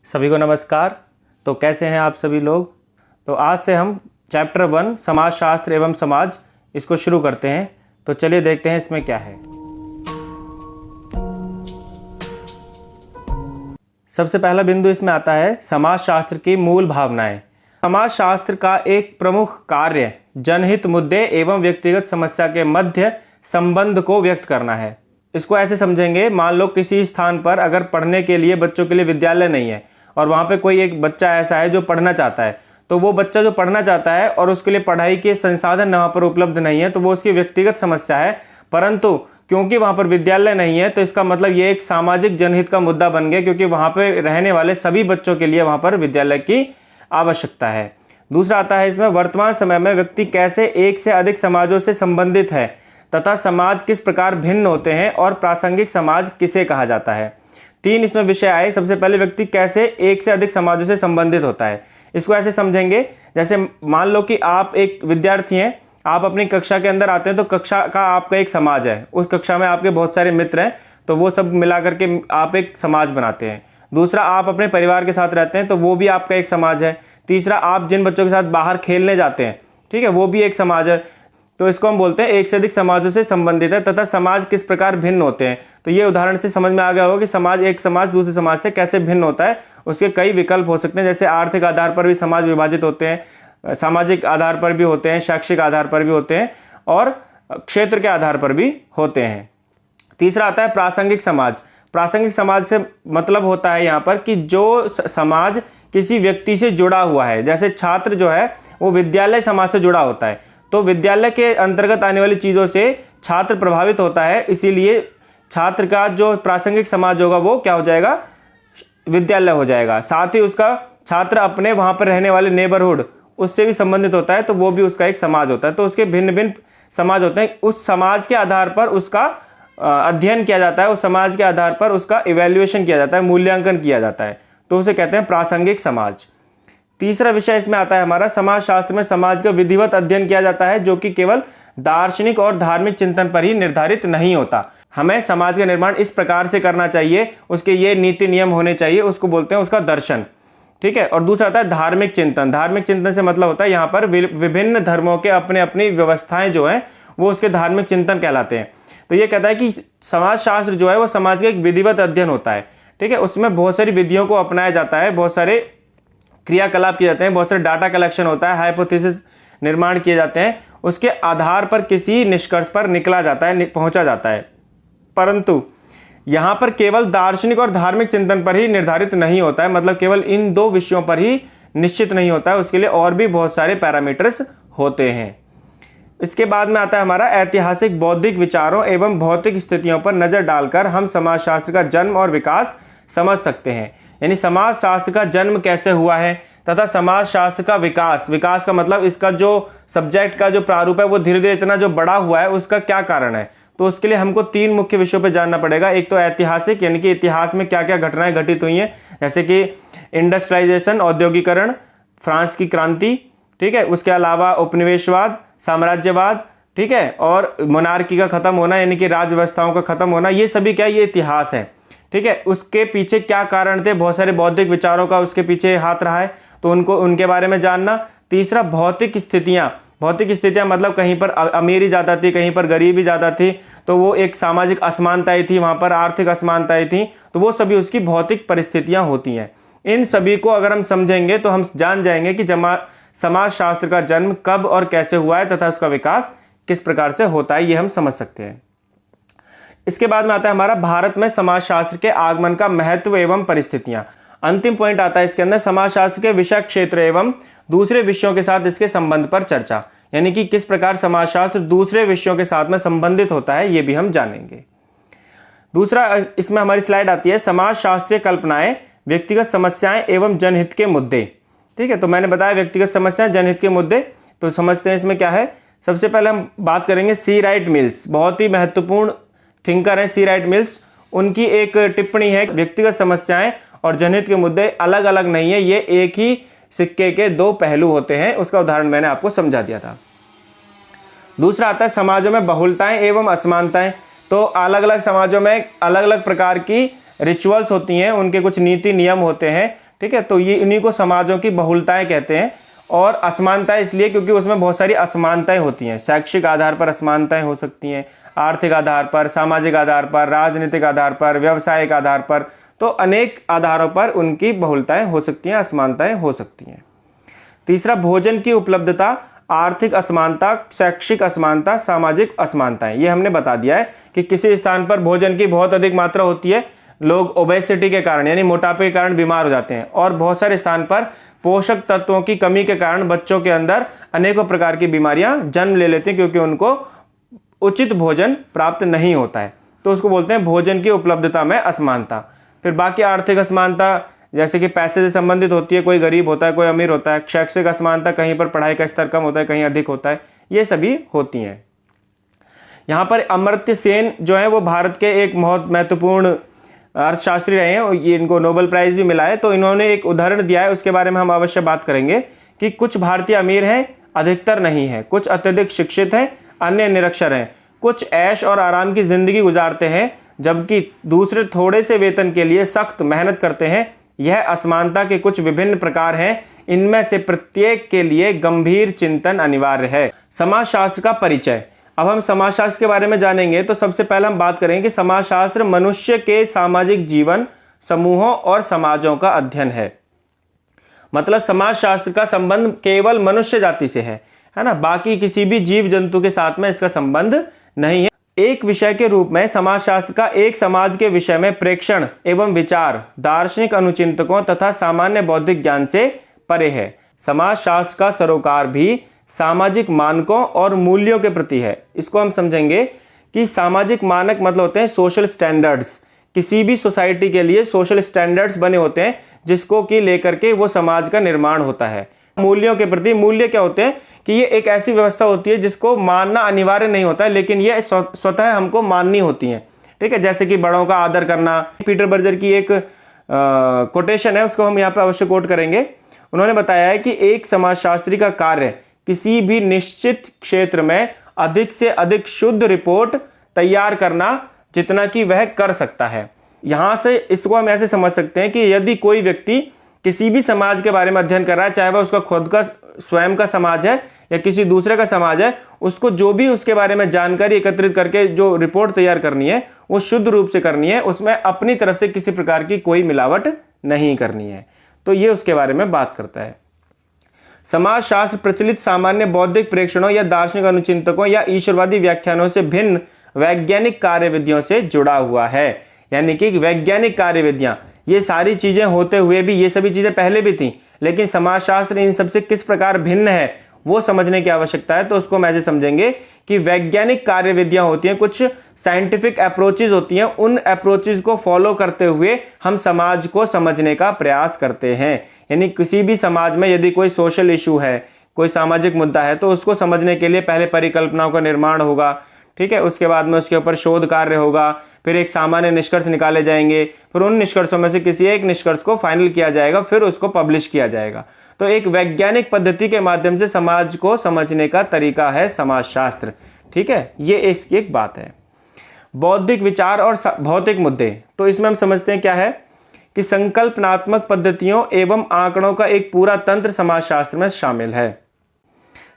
सभी को नमस्कार। तो कैसे हैं आप सभी लोग। तो आज से हम चैप्टर 1 समाजशास्त्र एवं समाज इसको शुरू करते हैं। तो चलिए देखते हैं इसमें क्या है। सबसे पहला बिंदु इसमें आता है समाजशास्त्र की मूल भावनाएं। समाजशास्त्र का एक प्रमुख कार्य जनहित मुद्दे एवं व्यक्तिगत समस्या के मध्य संबंध को व्यक्त करना है। इसको ऐसे समझेंगे, मान लो किसी स्थान पर अगर पढ़ने के लिए बच्चों के लिए विद्यालय नहीं है और वहाँ पे कोई एक बच्चा ऐसा है जो पढ़ना चाहता है, तो वो बच्चा जो पढ़ना चाहता है और उसके लिए पढ़ाई के संसाधन वहाँ पर उपलब्ध नहीं है, तो वो उसकी व्यक्तिगत समस्या है। परंतु क्योंकि वहाँ पर विद्यालय नहीं है तो इसका मतलब ये एक सामाजिक जनहित का मुद्दा बन गया, क्योंकि वहाँ पर रहने वाले सभी बच्चों के लिए वहाँ पर विद्यालय की आवश्यकता है। दूसरा आता है इसमें वर्तमान समय में व्यक्ति कैसे एक से अधिक समाजों से संबंधित है तथा समाज किस प्रकार भिन्न होते हैं और प्रासंगिक समाज किसे कहा जाता है। 3 इसमें विषय आए। सबसे पहले व्यक्ति कैसे एक से अधिक समाजों से संबंधित होता है। इसको ऐसे समझेंगे, जैसे मान लो कि आप एक विद्यार्थी हैं, आप अपनी कक्षा के अंदर आते हैं तो कक्षा का आपका एक समाज है, उस कक्षा में आपके बहुत सारे मित्र हैं, तो वो सब मिला करके आप एक समाज बनाते हैं। दूसरा, आप अपने परिवार के साथ रहते हैं तो वो भी आपका एक समाज है। तीसरा, आप जिन बच्चों के साथ बाहर खेलने जाते हैं, ठीक है, वो भी एक समाज है। तो इसको हम बोलते हैं एक से अधिक समाजों से संबंधित है तथा समाज किस प्रकार भिन्न होते हैं। तो ये उदाहरण से समझ में आ गया होगा कि एक समाज दूसरे समाज से कैसे भिन्न होता है। उसके कई विकल्प हो सकते हैं, जैसे आर्थिक आधार पर भी समाज विभाजित होते हैं, सामाजिक आधार पर भी होते हैं, शैक्षिक आधार पर भी होते हैं और क्षेत्र के आधार पर भी होते हैं। तीसरा आता है प्रासंगिक समाज। प्रासंगिक समाज से मतलब होता है यहाँ पर कि जो समाज किसी व्यक्ति से जुड़ा हुआ है, जैसे छात्र जो है वो विद्यालय समाज से जुड़ा होता है, तो विद्यालय के अंतर्गत आने वाली चीज़ों से छात्र प्रभावित होता है, इसीलिए छात्र का जो प्रासंगिक समाज होगा वो क्या हो जाएगा, विद्यालय हो जाएगा। साथ ही उसका छात्र अपने वहाँ पर रहने वाले नेबरहुड उससे भी संबंधित होता है, तो वो भी उसका एक समाज होता है। तो उसके भिन्न भिन्न समाज होते हैं, उस समाज के आधार पर उसका अध्ययन किया जाता है, उस समाज के आधार पर उसका इवैल्यूएशन किया जाता है, मूल्यांकन किया जाता है, तो उसे कहते हैं प्रासंगिक समाज। तीसरा विषय इसमें आता है हमारा समाजशास्त्र में समाज का विधिवत अध्ययन किया जाता है, जो कि केवल दार्शनिक और धार्मिक चिंतन पर ही निर्धारित नहीं होता। हमें समाज का निर्माण इस प्रकार से करना चाहिए, उसके ये नीति नियम होने चाहिए, उसको बोलते हैं उसका दर्शन, ठीक है। और दूसरा आता है धार्मिक चिंतन। धार्मिक चिंतन से मतलब होता है यहाँ पर विभिन्न धर्मों के अपने अपनी व्यवस्थाएं जो हैं वो उसके धार्मिक चिंतन कहलाते हैं। तो ये कहता है कि समाजशास्त्र जो है वो समाज का एक विधिवत अध्ययन होता है, ठीक है। उसमें बहुत सारी विधियों को अपनाया जाता है, बहुत सारे क्रियाकलाप किए जाते हैं, बहुत सारे डाटा कलेक्शन होता है, हाइपोथेसिस निर्माण किए जाते हैं, उसके आधार पर किसी निष्कर्ष पर निकला जाता है, पहुंचा जाता है। परंतु यहाँ पर केवल दार्शनिक और धार्मिक चिंतन पर ही निर्धारित नहीं होता है, मतलब केवल इन 2 विषयों पर ही निश्चित नहीं होता है, उसके लिए और भी बहुत सारे पैरामीटर्स होते हैं। इसके बाद में आता है हमारा ऐतिहासिक बौद्धिक विचारों एवं भौतिक स्थितियों पर नजर डालकर हम समाजशास्त्र का जन्म और विकास समझ सकते हैं। यानी समाजशास्त्र का जन्म कैसे हुआ है तथा समाजशास्त्र का विकास का मतलब इसका जो सब्जेक्ट का जो प्रारूप है वो धीरे धीरे इतना जो बड़ा हुआ है उसका क्या कारण है। तो उसके लिए हमको 3 मुख्य विषयों पर जानना पड़ेगा। एक तो ऐतिहासिक, यानी कि इतिहास में क्या क्या घटनाएं घटित हुई हैं, जैसे कि इंडस्ट्रियलाइजेशन, औद्योगिकरण, फ्रांस की क्रांति, ठीक है। उसके अलावा उपनिवेशवाद, साम्राज्यवाद, ठीक है, और मोनार्की का खत्म होना, यानी कि राज व्यवस्थाओं का खत्म होना, ये सभी क्या, ये इतिहास है, ठीक है। उसके पीछे क्या कारण थे, बहुत सारे बौद्धिक विचारों का उसके पीछे हाथ रहा है, तो उनके बारे में जानना। तीसरा भौतिक स्थितियां मतलब कहीं पर अमीरी ज़्यादा थी, कहीं पर गरीबी ज़्यादा थी, तो वो एक सामाजिक असमानताएं थी, वहाँ पर आर्थिक असमानताएं थी, तो वो सभी उसकी भौतिक परिस्थितियां होती हैं। इन सभी को अगर हम समझेंगे तो हम जान जाएंगे कि समाजशास्त्र का जन्म कब और कैसे हुआ है तथा उसका विकास किस प्रकार से होता है, ये हम समझ सकते हैं। इसके बाद में आता है हमारा भारत में समाजशास्त्र के आगमन का महत्व एवं परिस्थितियां। अंतिम पॉइंट आता है इसके अंदर समाजशास्त्र के विषय क्षेत्र एवं दूसरे विषयों के साथ इसके संबंध पर चर्चा, यानी कि किस प्रकार समाजशास्त्र दूसरे विषयों के साथ में संबंधित होता है, ये भी हम जानेंगे। दूसरा इसमें हमारी स्लाइड आती है समाजशास्त्रीय कल्पनाएं, व्यक्तिगत समस्याएं एवं जनहित के मुद्दे, ठीक है। तो मैंने बताया व्यक्तिगत समस्याएं, जनहित के मुद्दे, तो समझते हैं इसमें क्या है। सबसे पहले हम बात करेंगे सी राइट मिल्स, बहुत ही महत्वपूर्ण थिंकर है सी राइट मिल्स। उनकी एक टिप्पणी है, व्यक्तिगत समस्याएं और जनहित के मुद्दे अलग अलग नहीं है, ये एक ही सिक्के के 2 पहलू होते हैं। उसका उदाहरण मैंने आपको समझा दिया था। दूसरा आता है समाजों में बहुलताएं एवं असमानताएं। तो अलग अलग समाजों में अलग अलग प्रकार की रिचुअल्स होती हैं, उनके कुछ नीति नियम होते हैं, ठीक है। तो ये इन्हीं को समाजों की बहुलताएं कहते हैं। और असमानताएं इसलिए क्योंकि उसमें बहुत सारी असमानताएं होती हैं। शैक्षिक आधार पर असमानताएं हो सकती हैं, आर्थिक आधार पर, सामाजिक आधार पर, राजनीतिक आधार पर, व्यावसायिक आधार पर, तो अनेक आधारों पर उनकी बहुलताएं हो सकती हैं, असमानताएं हो सकती हैं। तीसरा, भोजन की उपलब्धता, आर्थिक असमानता, शैक्षिक असमानता, सामाजिक असमानताएं। ये हमने बता दिया है कि किसी स्थान पर भोजन की बहुत अधिक मात्रा होती है, लोग ओबेसिटी के कारण यानी मोटापे के कारण बीमार हो जाते हैं, और बहुत सारे स्थान पर पोषक तत्वों की कमी के कारण बच्चों के अंदर अनेकों प्रकार की बीमारियां जन्म ले लेती हैं क्योंकि उनको उचित भोजन प्राप्त नहीं होता है। तो उसको बोलते हैं भोजन की उपलब्धता में असमानता। फिर बाकी आर्थिक असमानता जैसे कि पैसे से संबंधित होती है, कोई गरीब होता है, कोई अमीर होता है। शैक्षिक असमानता, कहीं पर पढ़ाई का स्तर कम होता है, कहीं अधिक होता है, ये सभी होती हैं। यहाँ पर अमर्त्य सेन जो है वो भारत के एक बहुत महत्वपूर्ण अर्थशास्त्री रहे हैं, ये इनको नोबेल प्राइज भी मिला है। तो इन्होंने एक उदाहरण दिया है, उसके बारे में हम अवश्य बात करेंगे कि कुछ भारतीय अमीर हैं, अधिकतर नहीं है, कुछ अत्यधिक शिक्षित हैं, अन्य निरक्षर हैं, कुछ ऐश और आराम की जिंदगी गुजारते हैं जबकि दूसरे थोड़े से वेतन के लिए सख्त मेहनत करते हैं। यह असमानता के कुछ विभिन्न प्रकार हैं, इनमें से प्रत्येक के लिए गंभीर चिंतन अनिवार्य है। समाजशास्त्र का परिचय। अब हम समाजशास्त्र के बारे में जानेंगे तो सबसे पहले हम बात करेंगे कि समाजशास्त्र मनुष्य के सामाजिक जीवन, समूहों और समाजों का अध्ययन है। मतलब समाजशास्त्र का संबंध केवल मनुष्य जाति से है ना, बाकी किसी भी जीव जंतु के साथ में इसका संबंध नहीं है। एक विषय के रूप में समाजशास्त्र का एक समाज के विषय में प्रेक्षण एवं विचार दार्शनिक अनुचिंतकों तथा सामान्य बौद्धिक ज्ञान से परे है। समाजशास्त्र का सरोकार भी सामाजिक मानकों और मूल्यों के प्रति है। इसको हम समझेंगे कि सामाजिक मानक मतलब होते हैं सोशल स्टैंडर्ड्स। किसी भी सोसाइटी के लिए सोशल स्टैंडर्ड्स बने होते हैं जिसको कि लेकर के वो समाज का निर्माण होता है। मूल्यों के प्रति, मूल्य क्या होते हैं कि ये एक ऐसी व्यवस्था होती है जिसको मानना अनिवार्य नहीं होता है, लेकिन ये स्वतः हमको माननी होती है। ठीक है, जैसे कि बड़ों का आदर करना। पीटर बर्जर की एक कोटेशन है, उसको हम यहाँ पे अवश्य कोट करेंगे। उन्होंने बताया है कि एक समाजशास्त्री का कार्य किसी भी निश्चित क्षेत्र में अधिक से अधिक शुद्ध रिपोर्ट तैयार करना जितना कि वह कर सकता है। यहाँ से इसको हम ऐसे समझ सकते हैं कि यदि कोई व्यक्ति किसी भी समाज के बारे में अध्ययन कर रहा है, चाहे वह उसका खुद का स्वयं का समाज है या किसी दूसरे का समाज है, उसको जो भी उसके बारे में जानकारी एकत्रित करके जो रिपोर्ट तैयार करनी है वो शुद्ध रूप से करनी है, उसमें अपनी तरफ से किसी प्रकार की कोई मिलावट नहीं करनी है। तो ये उसके बारे में बात करता है। समाजशास्त्र प्रचलित सामान्य बौद्धिक प्रेक्षणों या दार्शनिक अनुचिंतकों या ईश्वरवादी व्याख्यानों से भिन्न वैज्ञानिक कार्यविधियों से जुड़ा हुआ है। यानी कि वैज्ञानिक कार्यविधियां, ये सारी चीजें होते हुए भी, ये सभी चीजें पहले भी थी, लेकिन समाजशास्त्र इन सबसे किस प्रकार भिन्न है वो समझने की आवश्यकता है। तो उसको हम ऐसे समझेंगे कि वैज्ञानिक कार्यविधियां होती हैं, कुछ साइंटिफिक अप्रोचेज होती हैं, उन अप्रोचेज को फॉलो करते हुए हम समाज को समझने का प्रयास करते हैं। यानी किसी भी समाज में यदि कोई सोशल इशू है, कोई सामाजिक मुद्दा है, तो उसको समझने के लिए पहले परिकल्पनाओं का निर्माण होगा। ठीक है, उसके बाद में उसके ऊपर शोध कार्य होगा, फिर एक सामान्य निष्कर्ष निकाले जाएंगे, फिर उन निष्कर्षों में से किसी एक निष्कर्ष को फाइनल किया जाएगा, फिर उसको पब्लिश किया जाएगा। तो एक वैज्ञानिक पद्धति के माध्यम से समाज को समझने का तरीका है समाजशास्त्र। ठीक है, ये इसकी एक बात है। बौद्धिक विचार और भौतिक मुद्दे, तो इसमें हम समझते हैं क्या है कि संकल्पनात्मक पद्धतियों एवं आंकड़ों का एक पूरा तंत्र समाजशास्त्र में शामिल है।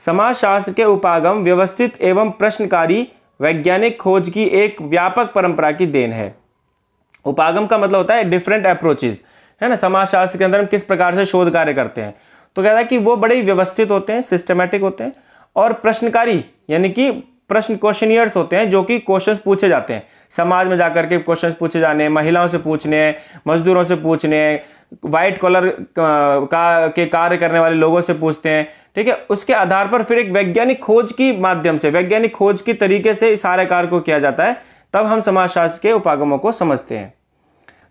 समाजशास्त्र के उपागम व्यवस्थित एवं प्रश्नकारी वैज्ञानिक खोज की एक व्यापक परंपरा की देन है। उपागम का मतलब होता है डिफरेंट अप्रोचेज, है ना। समाजशास्त्र के अंदर हम किस प्रकार से शोध कार्य करते हैं, तो कहता है कि वो बड़े व्यवस्थित होते हैं, सिस्टमैटिक होते हैं, और प्रश्नकारी यानी कि प्रश्न क्वेश्चनियर्स होते हैं, जो कि क्वेश्चंस पूछे जाते हैं, समाज में जाकर के क्वेश्चंस पूछे जाने, महिलाओं से पूछने, मजदूरों से पूछने, व्हाइट कॉलर के कार्य करने वाले लोगों से पूछते हैं। ठीक है, उसके आधार पर फिर एक वैज्ञानिक खोज की माध्यम से, वैज्ञानिक खोज की तरीके से इस सारे कार्य को किया जाता है, तब हम समाजशास्त्र के उपागमों को समझते हैं।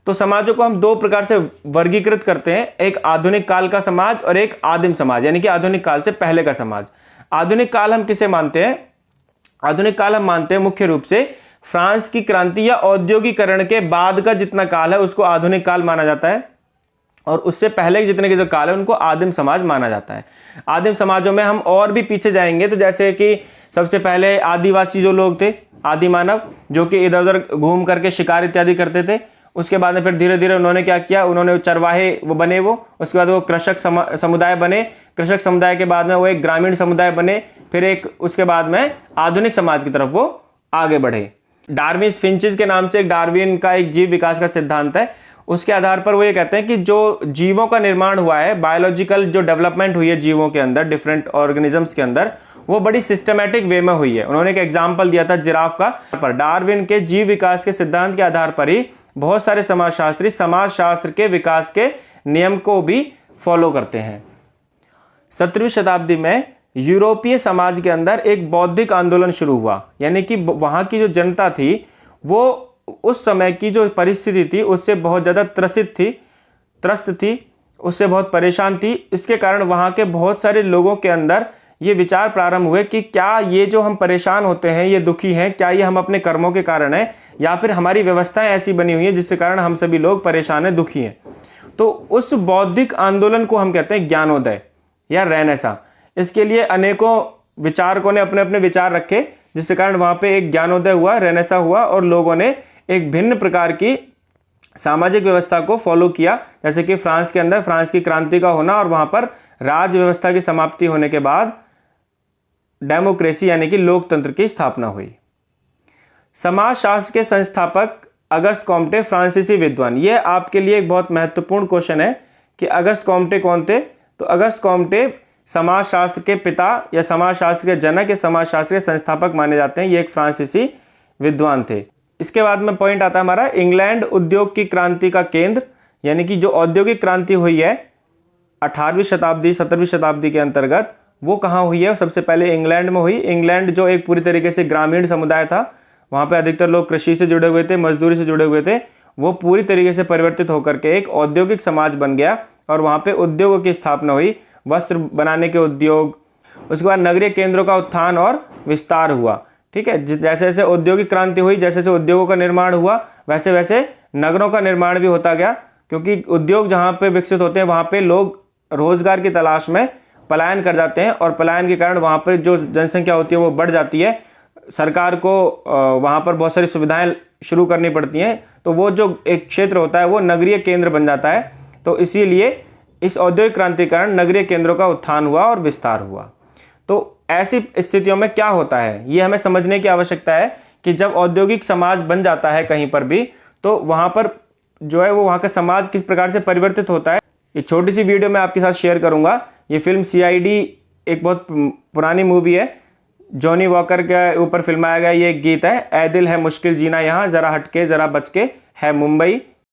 तो समाजों को हम दो प्रकार से वर्गीकृत करते हैं, एक आधुनिक काल का समाज और एक आदिम समाज, यानी कि आधुनिक काल से पहले का समाज। आधुनिक काल हम किसे मानते हैं? आधुनिक काल हम मानते हैं मुख्य रूप से फ्रांस की क्रांति या औद्योगिकरण के बाद का जितना काल है उसको आधुनिक काल माना जाता है, और उससे पहले के जितने के जो काल है उनको आदिम समाज माना जाता है। आदिम समाजों में हम और भी पीछे जाएंगे, तो जैसे कि सबसे पहले आदिवासी जो लोग थे, आदि मानव, जो कि इधर उधर घूम करके शिकार इत्यादि करते थे, उसके बाद में फिर धीरे धीरे उन्होंने क्या किया, उन्होंने चरवाहे वो बने, वो उसके बाद वो कृषक समुदाय बने, कृषक समुदाय के बाद में वो एक ग्रामीण समुदाय बने, फिर एक उसके बाद में आधुनिक समाज की तरफ वो आगे बढ़े। डार्विन फिंचेस के नाम से एक डार्विन का एक जीव विकास का सिद्धांत है, उसके आधार पर वो ये कहते हैं कि जो जीवों का निर्माण हुआ है, बायोलॉजिकल जो डेवलपमेंट हुई है जीवों के अंदर, डिफरेंट ऑर्गेनिजम्स के अंदर, वो बड़ी सिस्टमैटिक वे में हुई है। उन्होंने एक एग्जाम्पल दिया था जिराफ का। पर डार्विन के जीव विकास के सिद्धांत के आधार पर ही बहुत सारे समाजशास्त्री समाजशास्त्र के विकास के नियम को भी फॉलो करते हैं। 17वीं शताब्दी में यूरोपीय समाज के अंदर एक बौद्धिक आंदोलन शुरू हुआ, यानी कि वहाँ की जो जनता थी वो उस समय की जो परिस्थिति थी उससे बहुत ज़्यादा त्रस्त थी, उससे बहुत परेशान थी। इसके कारण वहाँ के बहुत सारे लोगों के अंदर ये विचार प्रारंभ हुए कि क्या ये जो हम परेशान होते हैं, ये दुखी हैं, क्या ये हम अपने कर्मों के कारण है या फिर हमारी व्यवस्थाएं ऐसी बनी हुई हैं जिसके कारण हम सभी लोग परेशान हैं, दुखी हैं। तो उस बौद्धिक आंदोलन को हम कहते हैं ज्ञानोदय या रेनेसां। इसके लिए अनेकों विचारकों ने अपने अपने विचार रखे, जिसके कारण वहाँ पे एक ज्ञानोदय हुआ, रेनेसां हुआ और लोगों ने एक भिन्न प्रकार की सामाजिक व्यवस्था को फॉलो किया। जैसे कि फ्रांस के अंदर फ्रांस की क्रांति का होना और वहाँ पर राज व्यवस्था की समाप्ति होने के बाद डेमोक्रेसी यानी कि लोकतंत्र की स्थापना हुई। समाजशास्त्र के संस्थापक अगस्त कॉम्टे फ्रांसीसी विद्वान। ये आपके लिए एक बहुत महत्वपूर्ण क्वेश्चन है कि अगस्त कॉम्टे कौन थे। तो अगस्त कॉम्टे समाजशास्त्र के पिता या समाजशास्त्र के जनक या समाजशास्त्र के संस्थापक माने जाते हैं। ये एक फ्रांसीसी विद्वान थे। इसके बाद में पॉइंट आता है हमारा इंग्लैंड उद्योग की क्रांति का केंद्र, यानी कि जो औद्योगिक क्रांति हुई है 18वीं शताब्दी 17वीं शताब्दी के अंतर्गत, वो कहाँ हुई है? सबसे पहले इंग्लैंड में हुई। इंग्लैंड जो एक पूरी तरीके से ग्रामीण समुदाय था, वहाँ पे अधिकतर लोग कृषि से जुड़े हुए थे, मजदूरी से जुड़े हुए थे, वो पूरी तरीके से परिवर्तित होकर के एक औद्योगिक समाज बन गया और वहाँ पे उद्योगों की स्थापना हुई, वस्त्र बनाने के उद्योग। उसके बाद नगरीय केंद्रों का उत्थान और विस्तार हुआ। ठीक है, जैसे जैसे औद्योगिक क्रांति हुई, जैसे जैसे उद्योगों का निर्माण हुआ, वैसे वैसे नगरों का निर्माण भी होता गया, क्योंकि उद्योग जहाँ पे विकसित होते हैं वहाँ पे लोग रोजगार की तलाश में पलायन कर जाते हैं और पलायन के कारण वहाँ पर जो जनसंख्या होती है वो बढ़ जाती है। सरकार को वहाँ पर बहुत सारी सुविधाएं शुरू करनी पड़ती हैं, तो वो जो एक क्षेत्र होता है वो नगरीय केंद्र बन जाता है। तो इसीलिए इस औद्योगिक क्रांति के कारण नगरीय केंद्रों का उत्थान हुआ और विस्तार हुआ। तो ऐसी स्थितियों में क्या होता है, ये हमें समझने की आवश्यकता है कि जब औद्योगिक समाज बन जाता है कहीं पर भी, तो वहाँ पर जो है वो वहाँ का समाज किस प्रकार से परिवर्तित होता है, ये छोटी सी वीडियो मैं आपके साथ शेयर करूँगा। ये फिल्म CID एक बहुत पुरानी मूवी है, जॉनी वॉकर के ऊपर फिल्माया गया ये एक गीत है, ऐ दिल है मुश्किल जीना यहाँ, ज़रा हटके ज़रा बच के है मुंबई।